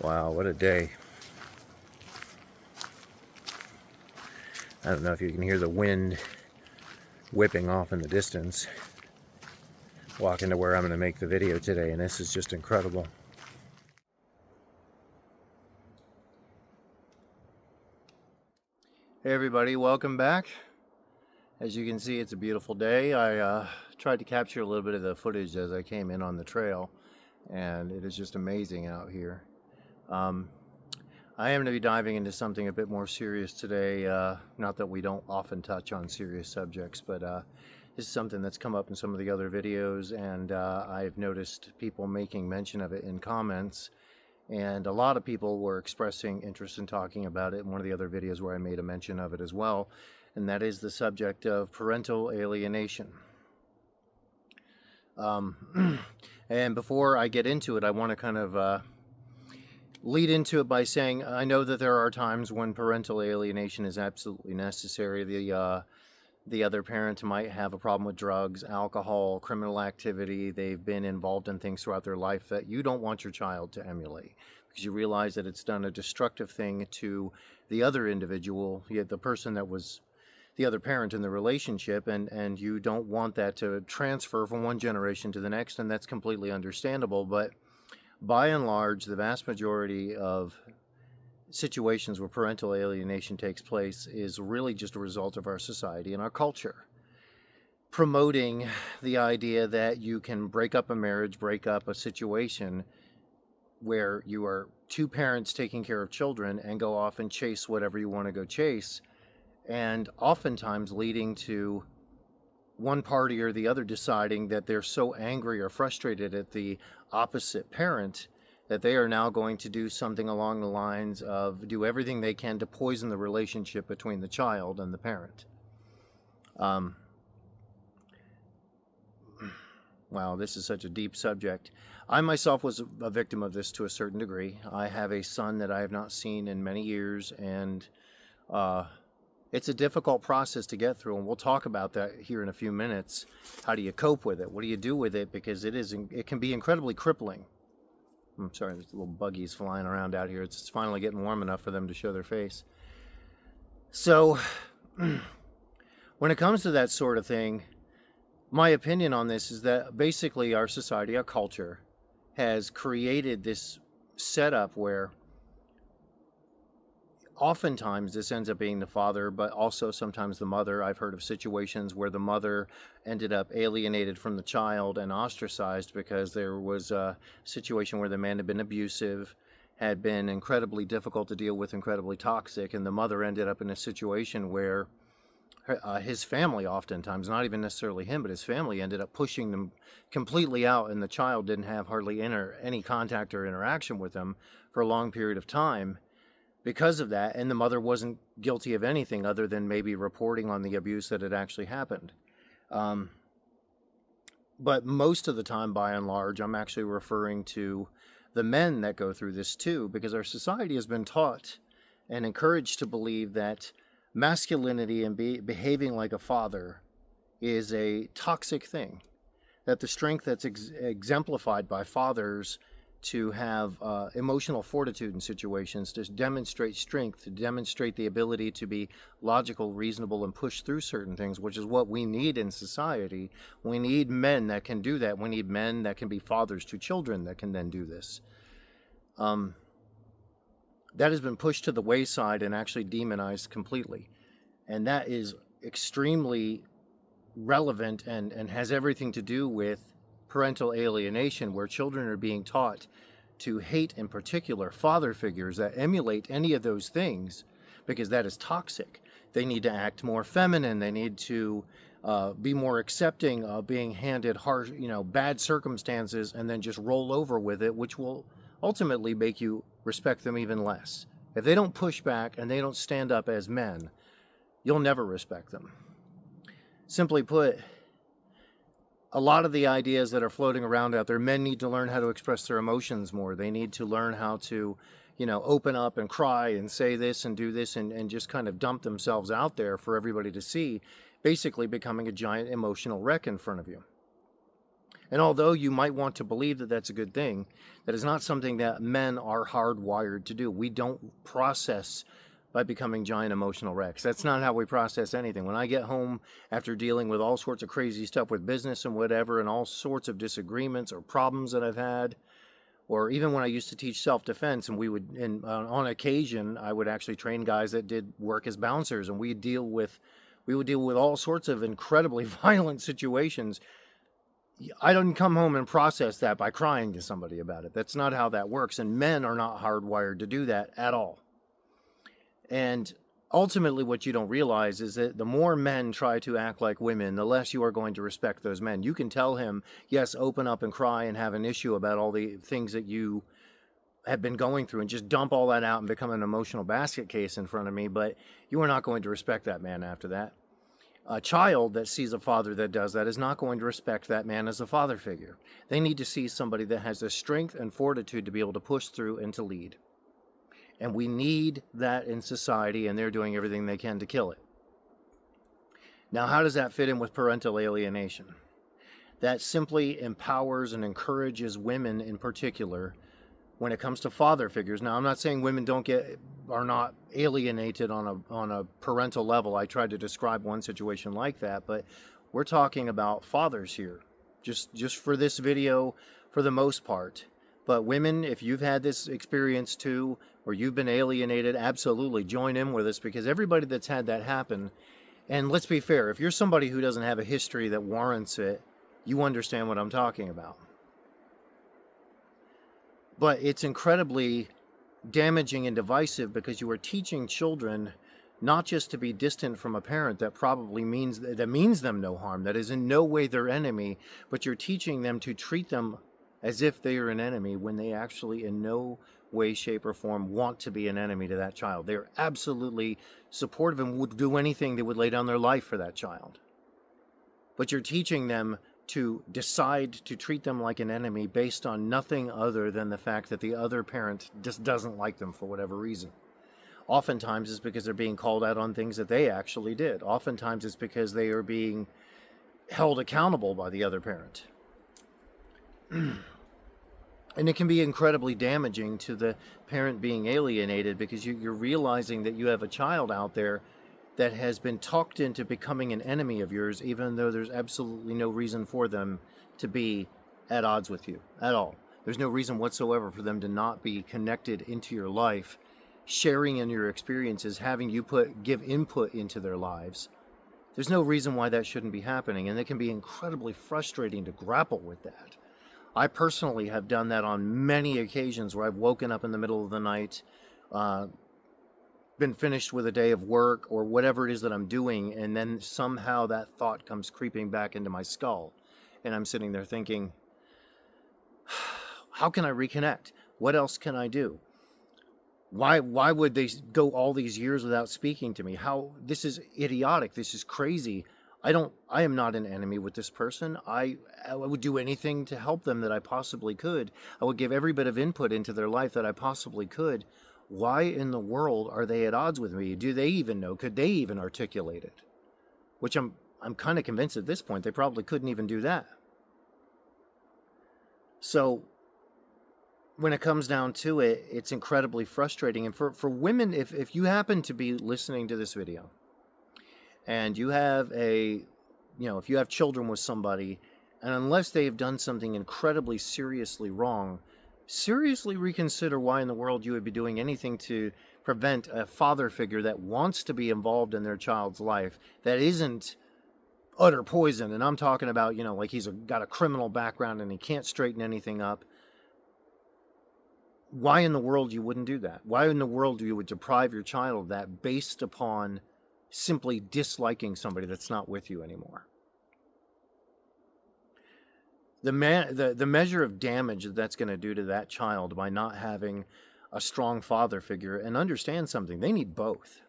Wow, what a day. I don't know if you can hear the wind whipping off in the distance. Walking to where I'm going to make the video today, and this is just incredible. Hey everybody, welcome back. As you can see, it's a beautiful day. I tried to capture a little bit of the footage as I came in on the trail, and it is just amazing out here. I am going to be diving into something a bit more serious today. Not that we don't often touch on serious subjects, but this is something that's come up in some of the other videos, and I've noticed people making mention of it in comments, and a lot of people were expressing interest in talking about it in one of the other videos where I made a mention of it as well, and that is the subject of parental alienation. And before I get into it, I want to kind of lead into it by saying I know that there are times when parental alienation is absolutely necessary. The other parent might have a problem with drugs, alcohol, criminal activity. They've been involved in things throughout their life that you don't want your child to emulate, because you realize that it's done a destructive thing to the other individual, the person that was the other parent in the relationship, and you don't want that to transfer from one generation to the next, and that's completely understandable. But by and large, the vast majority of situations where parental alienation takes place is really just a result of our society and our culture promoting the idea that you can break up a marriage, break up a situation where you are two parents taking care of children and go off and chase whatever you want to go chase, and oftentimes leading to one party or the other deciding that they're so angry or frustrated at the opposite parent that they are now going to do something along the lines of do everything they can to poison the relationship between the child and the parent. Wow, this is such a deep subject. I myself was a victim of this to a certain degree. I have a son that I have not seen in many years, and it's a difficult process to get through, and we'll talk about that here in a few minutes. How do you cope with it? What do you do with it? Because it can be incredibly crippling. I'm sorry, there's little buggies flying around out here. It's finally getting warm enough for them to show their face. So, when it comes to that sort of thing, my opinion on this is that basically our society, our culture, has created this setup where oftentimes this ends up being the father, but also sometimes the mother. I've heard of situations where the mother ended up alienated from the child and ostracized because there was a situation where the man had been abusive, had been incredibly difficult to deal with, incredibly toxic, and the mother ended up in a situation where his family, oftentimes, not even necessarily him, but his family ended up pushing them completely out, and the child didn't have hardly any contact or interaction with them for a long period of time because of that, and the mother wasn't guilty of anything other than maybe reporting on the abuse that had actually happened. But most of the time, by and large, I'm actually referring to the men that go through this too, because our society has been taught and encouraged to believe that masculinity and behaving like a father is a toxic thing, that the strength that's exemplified by fathers to have emotional fortitude in situations, to demonstrate strength, to demonstrate the ability to be logical, reasonable, and push through certain things, which is what we need in society. We need men that can do that. We need men that can be fathers to children that can then do this. That has been pushed to the wayside and actually demonized completely. And that is extremely relevant and has everything to do with parental alienation, where children are being taught to hate, in particular, father figures that emulate any of those things, because that is toxic. They need to act more feminine. They need to be more accepting of being handed harsh, bad circumstances, and then just roll over with it, which will ultimately make you respect them even less. If they don't push back and they don't stand up as men, you'll never respect them. Simply put, a lot of the ideas that are floating around out there, men need to learn how to express their emotions more. They need to learn how to, open up and cry and say this and do this and just kind of dump themselves out there for everybody to see, basically becoming a giant emotional wreck in front of you. And although you might want to believe that that's a good thing, that is not something that men are hardwired to do. We don't process by becoming giant emotional wrecks. That's not how we process anything. When I get home after dealing with all sorts of crazy stuff with business and whatever, and all sorts of disagreements or problems that I've had, or even when I used to teach self-defense, and on occasion I would actually train guys that did work as bouncers, and we would deal with all sorts of incredibly violent situations. I didn't come home and process that by crying to somebody about it. That's not how that works, and men are not hardwired to do that at all. And ultimately, what you don't realize is that the more men try to act like women, the less you are going to respect those men. You can tell him, yes, open up and cry and have an issue about all the things that you have been going through, and just dump all that out and become an emotional basket case in front of me, but you are not going to respect that man after that. A child that sees a father that does that is not going to respect that man as a father figure. They need to see somebody that has the strength and fortitude to be able to push through and to lead. And we need that in society, and they're doing everything they can to kill it. Now, how does that fit in with parental alienation? That simply empowers and encourages women in particular when it comes to father figures. Now, I'm not saying women are not alienated on a parental level. I tried to describe one situation like that, but we're talking about fathers here, just for this video, for the most part. But women, if you've had this experience too, or you've been alienated, absolutely join in with us, because everybody that's had that happen, and let's be fair, if you're somebody who doesn't have a history that warrants it, you understand what I'm talking about. But it's incredibly damaging and divisive, because you are teaching children not just to be distant from a parent that means them no harm, that is in no way their enemy, but you're teaching them to treat them as if they are an enemy when they actually in no way, shape, or form want to be an enemy to that child. They're absolutely supportive and would do anything. They would lay down their life for that child. But you're teaching them to decide to treat them like an enemy based on nothing other than the fact that the other parent just doesn't like them for whatever reason. Oftentimes it's because they're being called out on things that they actually did. Oftentimes it's because they are being held accountable by the other parent. And it can be incredibly damaging to the parent being alienated, because you're realizing that you have a child out there that has been talked into becoming an enemy of yours, even though there's absolutely no reason for them to be at odds with you at all. There's no reason whatsoever for them to not be connected into your life, sharing in your experiences, having you give input into their lives. There's no reason why that shouldn't be happening, and it can be incredibly frustrating to grapple with that. I personally have done that on many occasions, where I've woken up in the middle of the night, been finished with a day of work or whatever it is that I'm doing, and then somehow that thought comes creeping back into my skull, and I'm sitting there thinking, how can I reconnect? What else can I do? Why would they go all these years without speaking to me? This is idiotic. This is crazy. I am not an enemy with this person. I would do anything to help them that I possibly could. I would give every bit of input into their life that I possibly could. Why in the world are they at odds with me? Do they even know? Could they even articulate it? Which I'm kind of convinced at this point they probably couldn't even do that. So when it comes down to it, it's incredibly frustrating. And for women, if you happen to be listening to this video, and you have if you have children with somebody, and unless they have done something incredibly seriously wrong, seriously reconsider why in the world you would be doing anything to prevent a father figure that wants to be involved in their child's life, that isn't utter poison. And I'm talking about, like he's got a criminal background and he can't straighten anything up. Why in the world you wouldn't do that? Why in the world you would deprive your child of that based upon simply disliking somebody that's not with you anymore? The measure of damage that's going to do to that child by not having a strong father figure, and understand something, they need both.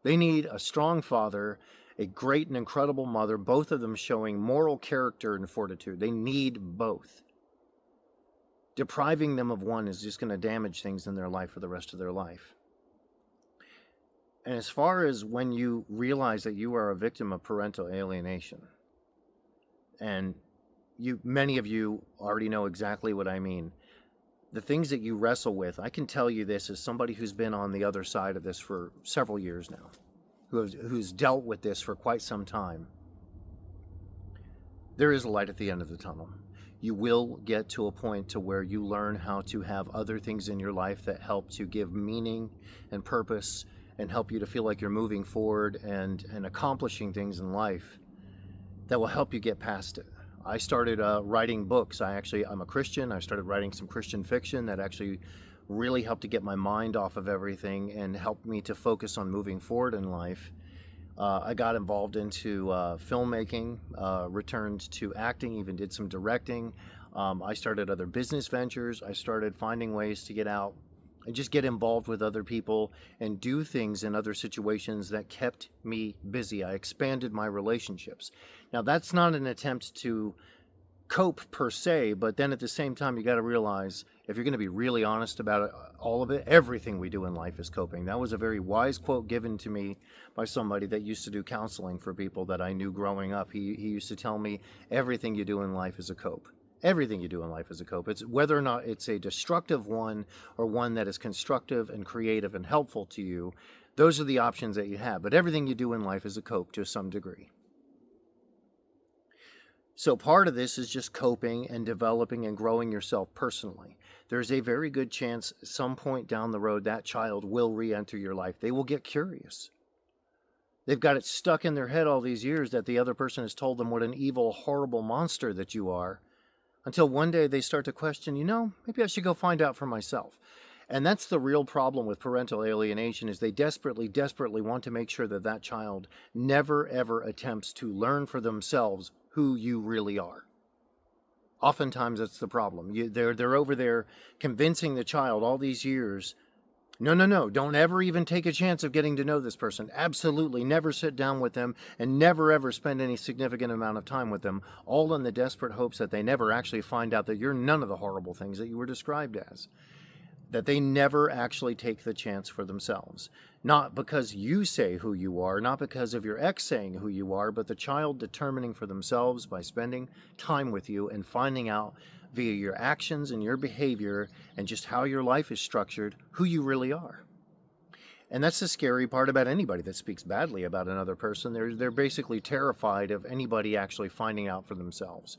They need a strong father, a great and incredible mother, both of them showing moral character and fortitude. They need both. Depriving them of one is just going to damage things in their life for the rest of their life. And as far as when you realize that you are a victim of parental alienation, and many of you already know exactly what I mean. The things that you wrestle with, I can tell you this as somebody who's been on the other side of this for several years now, who's dealt with this for quite some time. There is a light at the end of the tunnel. You will get to a point to where you learn how to have other things in your life that help to give meaning and purpose and help you to feel like you're moving forward and accomplishing things in life that will help you get past it. I started writing books. I'm a Christian. I started writing some Christian fiction that actually really helped to get my mind off of everything and helped me to focus on moving forward in life. I got involved into filmmaking, returned to acting, even did some directing. I started other business ventures. I started finding ways to get out and just get involved with other people and do things in other situations that kept me busy. I expanded my relationships. Now, that's not an attempt to cope per se, but then at the same time, you got to realize if you're going to be really honest about it, all of it, everything we do in life is coping. That was a very wise quote given to me by somebody that used to do counseling for people that I knew growing up. He used to tell me everything you do in life is a cope. Everything you do in life is a cope. It's whether or not it's a destructive one or one that is constructive and creative and helpful to you. Those are the options that you have. But everything you do in life is a cope to some degree. So part of this is just coping and developing and growing yourself personally. There's a very good chance some point down the road that child will re-enter your life. They will get curious. They've got it stuck in their head all these years that the other person has told them what an evil, horrible monster that you are, until one day they start to question, maybe I should go find out for myself. And that's the real problem with parental alienation, is they desperately, desperately want to make sure that that child never, ever attempts to learn for themselves who you really are. Oftentimes that's the problem. They're over there convincing the child all these years, no, don't ever even take a chance of getting to know this person. Absolutely never sit down with them and never ever spend any significant amount of time with them, all in the desperate hopes that they never actually find out that you're none of the horrible things that you were described as. That they never actually take the chance for themselves. Not because you say who you are, not because of your ex saying who you are, but the child determining for themselves by spending time with you and finding out via your actions and your behavior and just how your life is structured, who you really are. And that's the scary part about anybody that speaks badly about another person. They're basically terrified of anybody actually finding out for themselves.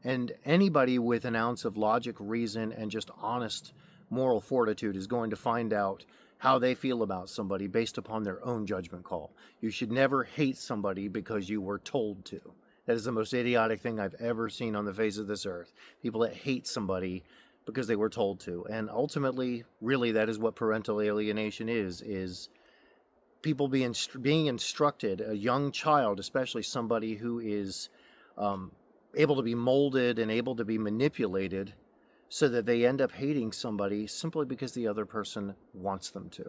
And anybody with an ounce of logic, reason, and just honest moral fortitude is going to find out how they feel about somebody based upon their own judgment call. You should never hate somebody because you were told to. That is the most idiotic thing I've ever seen on the face of this earth. People that hate somebody because they were told to. And ultimately, really, that is what parental alienation is people being instructed, a young child, especially somebody who is able to be molded and able to be manipulated, so that they end up hating somebody simply because the other person wants them to.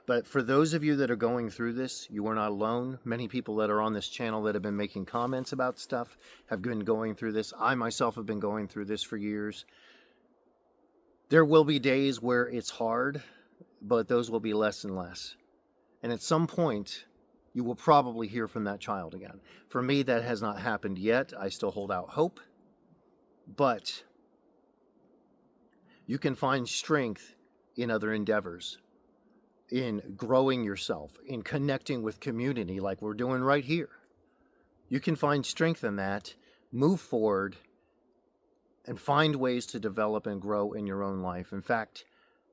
But for those of you that are going through this, you are not alone. Many people that are on this channel that have been making comments about stuff have been going through this. I myself have been going through this for years. There will be days where it's hard, but those will be less and less. And at some point, you will probably hear from that child again. For me, that has not happened yet. I still hold out hope. But you can find strength in other endeavors, in growing yourself, in connecting with community like we're doing right here. You can find strength in that, move forward, and find ways to develop and grow in your own life. In fact,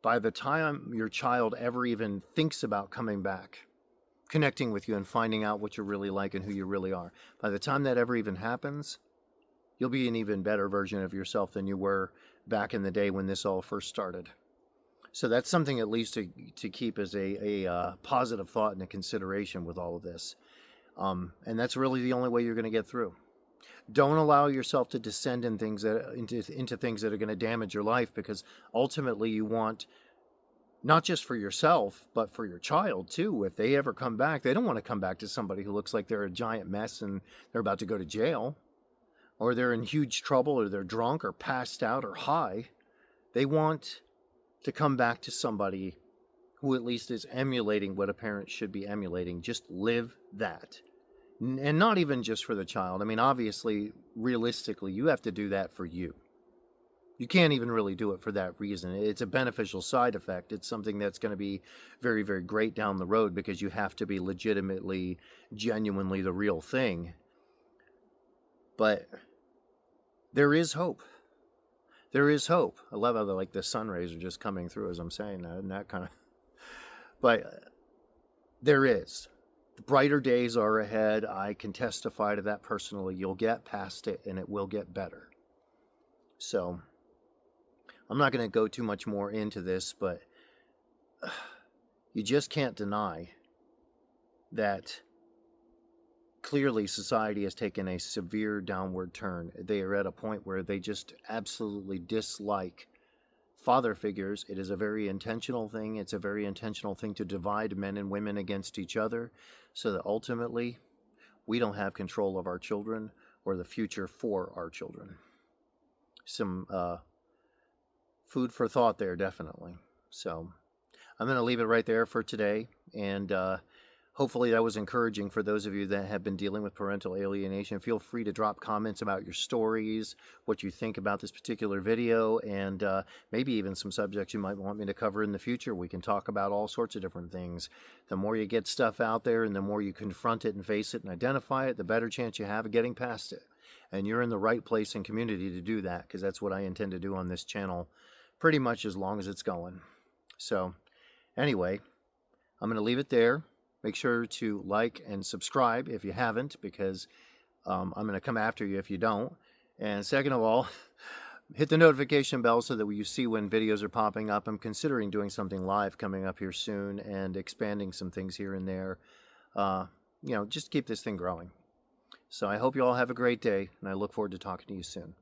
by the time your child ever even thinks about coming back, connecting with you and finding out what you're really like and who you really are, by the time that ever even happens, you'll be an even better version of yourself than you were back in the day when this all first started. So that's something at least to keep as a positive thought and a consideration with all of this. And that's really the only way you're going to get through. Don't allow yourself to descend in things into things that are going to damage your life, because ultimately you want, not just for yourself, but for your child too. If they ever come back, they don't want to come back to somebody who looks like they're a giant mess and they're about to go to jail, or they're in huge trouble, or they're drunk or passed out or high. They want to come back to somebody who at least is emulating what a parent should be emulating. Just live that. And not even just for the child. I mean, obviously, realistically, you have to do that for you. You can't even really do it for that reason. It's a beneficial side effect. It's something that's going to be very, very great down the road because you have to be legitimately, genuinely the real thing. But there is hope. There is hope. I love how the sun rays are just coming through as I'm saying that, and that kind of. But there is. The brighter days are ahead. I can testify to that personally. You'll get past it, and it will get better. So I'm not going to go too much more into this, but you just can't deny that clearly society has taken a severe downward turn. They are at a point where they just absolutely dislike father figures. It is a very intentional thing. It's a very intentional thing to divide men and women against each other so that ultimately we don't have control of our children or the future for our children. Some food for thought there, definitely. So I'm going to leave it right there for today, and hopefully that was encouraging for those of you that have been dealing with parental alienation. Feel free to drop comments about your stories, what you think about this particular video, and maybe even some subjects you might want me to cover in the future. We can talk about all sorts of different things. The more you get stuff out there and the more you confront it and face it and identify it, the better chance you have of getting past it. And you're in the right place and community to do that, because that's what I intend to do on this channel pretty much as long as it's going. So anyway, I'm going to leave it there. Make sure to like and subscribe if you haven't, because I'm going to come after you if you don't. And second of all, hit the notification bell so that you see when videos are popping up. I'm considering doing something live coming up here soon and expanding some things here and there. Just keep this thing growing. So I hope you all have a great day, and I look forward to talking to you soon.